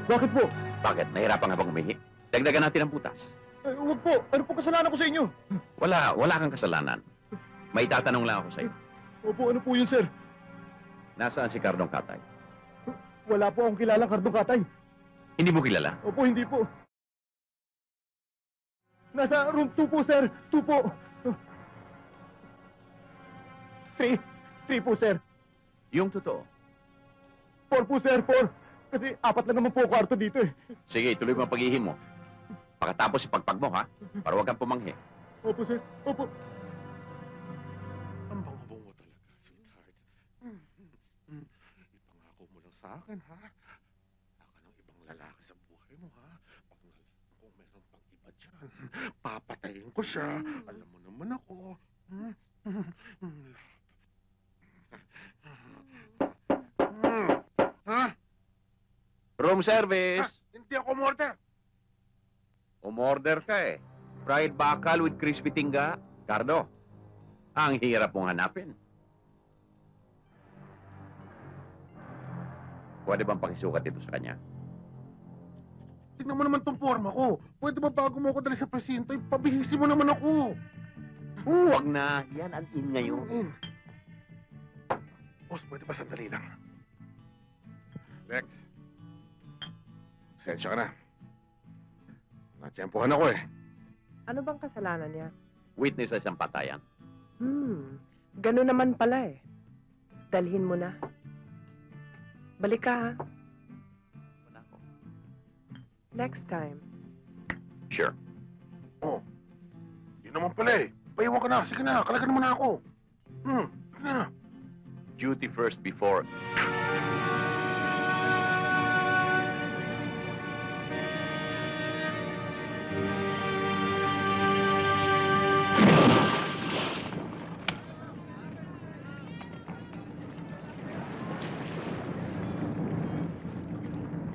Bakit po? Bakit? Nahirapan ka bang umihi? Dagdagan natin ang butas. Huwag po. Ano po kasalanan ko sa inyo? Wala kang kasalanan. May tatanong lang ako sa'yo. Opo, ano po yun, sir? Nasaan si Cardong Katay? Wala po akong kilalang Cardong Katay. Hindi mo kilala? Opo, hindi po. Nasa room 2 po, sir. 2 po. 3. 3 po, sir. Yung totoo. 4 po, sir. 4. Kasi 4 lang naman po kwarto dito eh. Sige, tuloy mo ang paghihim mo. Pagkatapos ipagpag mo, ha? Para huwag kang pumanghi. Opo, sir. Opo. Ang bango-bango talaga, sweetheart. Ipangako mo lang sa akin, ha? Wala ka ng ibang lalaki sa buhay mo, ha? Kung meron pang iba dyan, papatayin ko siya. Alam mo naman ako. Ha? Room service! Hindi ako umorder. Umorder ka eh. Fried bakal with crispy tingga. Cardo, ang hirap mong hanapin. Pwede bang pakisukat ito sa kanya? Tingnan mo naman tong forma ko. Pwede ba bago mo ako dali sa presinto, pabihisi mo naman ako. Huwag na. Yan ang in ngayon. Boss, pwede ba sandali lang? Lex, sensya ka na. Natsyempohan ako eh. Ano bang kasalanan niya? Witness sa isang patayan. Ganun naman pala eh. Dalhin mo na. Balik ka ha. Wala ko. Next time. Sure. Oh, yun naman pala eh. Paiwan ka na. Sige na, kalagan mo na ako. Sige na. Duty first before...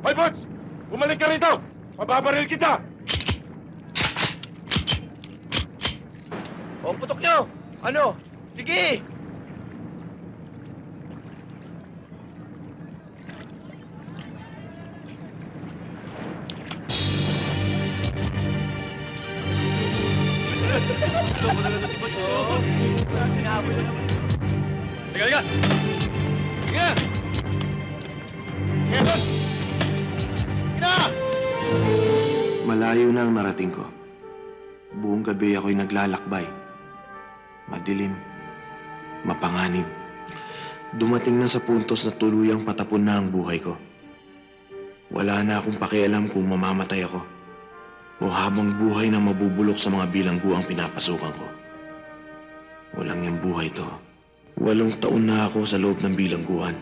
Hoy, Bots! Bumalik ka rito! Mababaril kita! O, putok nyo! Ano? Sige! Liga! Liga! Liga! Malayo na ang narating ko. Buong gabi ako'y naglalakbay. Madilim, mapanganib. Dumating na sa puntos na tuluyang patapon na ang buhay ko. Wala na akong pakialam kung mamamatay ako o habang buhay na mabubulok sa mga bilanggo ang pinapasukan ko. Walang yung buhay to. 8 taon na ako sa loob ng bilangguan.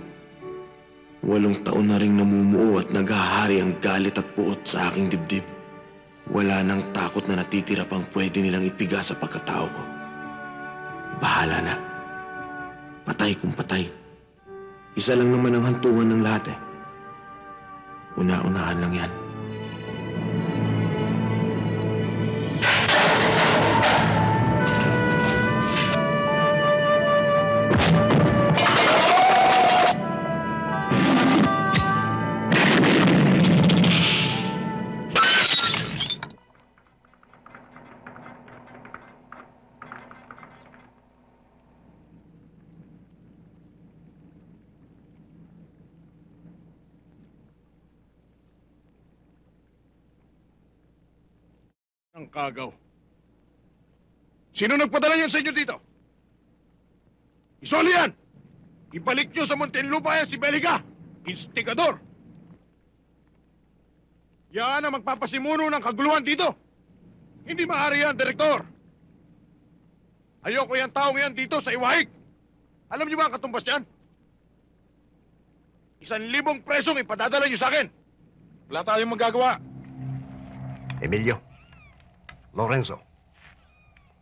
8 taon na ring namumuo at naghahari ang galit at puot sa aking dibdib. Wala nang takot na natitira pang pwede nilang ipiga sa pagkatao ko. Bahala na. Patay kung patay. Isa lang naman ang hantungan ng lahat eh. Una-unahan lang yan. Ang kagaw. Sino nagpadala yan sa inyo dito? Isoli yan! Ibalik nyo sa Muntinlupa yan si Belica! Instigador! Yan ang magpapasimuno ng kaguluhan dito! Hindi maaari yan, Direktor! Ayoko yan taong yan dito sa Iwahig! Alam niyo ba ang katumbas niyan? 1,000 presong ipadadala niyo sa akin! Wala tayong magagawa! Emilio, Lorenzo,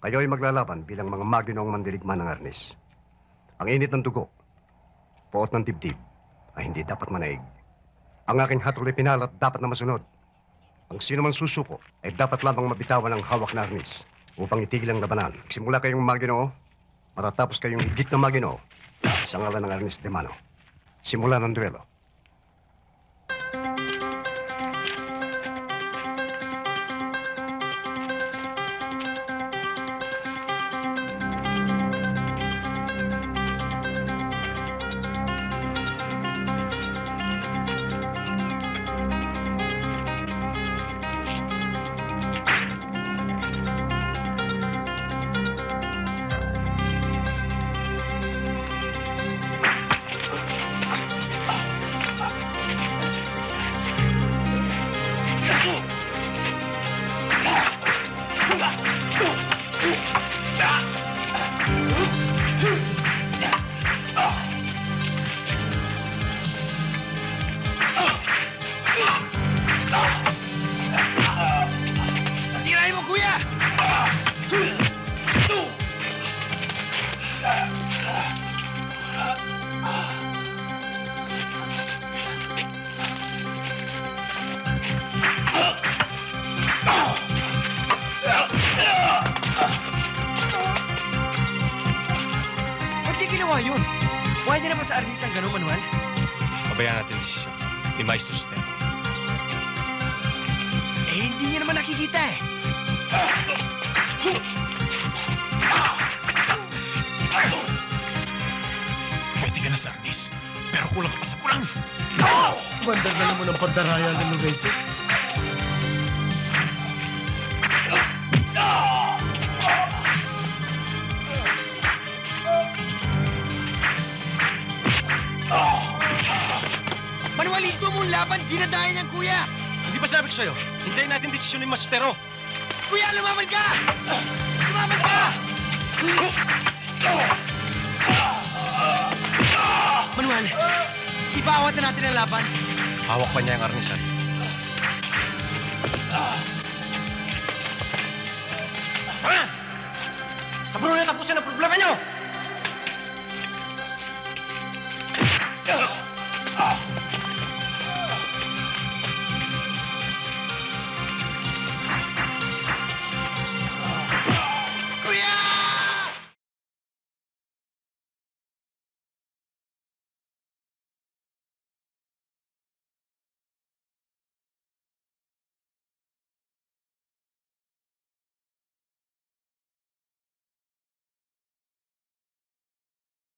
kayo ay maglalaban bilang mga maginong mandirigma ng arnis. Ang init ng dugo, puot ng dibdib, ay hindi dapat manaig. Ang aking hatol ay pinalat dapat na masunod. Ang sino man susuko ay dapat lamang mabitawan ng hawak na arnis upang itigil ang labanan. Simula kayong maginoo, matatapos kayong higit na maginoo sa ngalan ng Arnis de Mano. Simula ng duelo. Pwede na ba sa Arnis ang gano'ng manual? Pabayaan natin desisyon ni Maestro Sotero. Eh, hindi niya naman nakikita eh. Pwede ka na sa Arnis, pero kulang ka pa sa pulang. Bandagalan mo ng pandaraya ng Lorenzo. Manual, ito mong laban, dinadayan niyang kuya. Hindi pa sinabi ko sa'yo, hintayin natin desisyon ni Maestro Sotero. Kuya, lumaban ka! Lumaban ka! Manual, ibawat na natin ang laban. Hawak pa niya ang Arnis,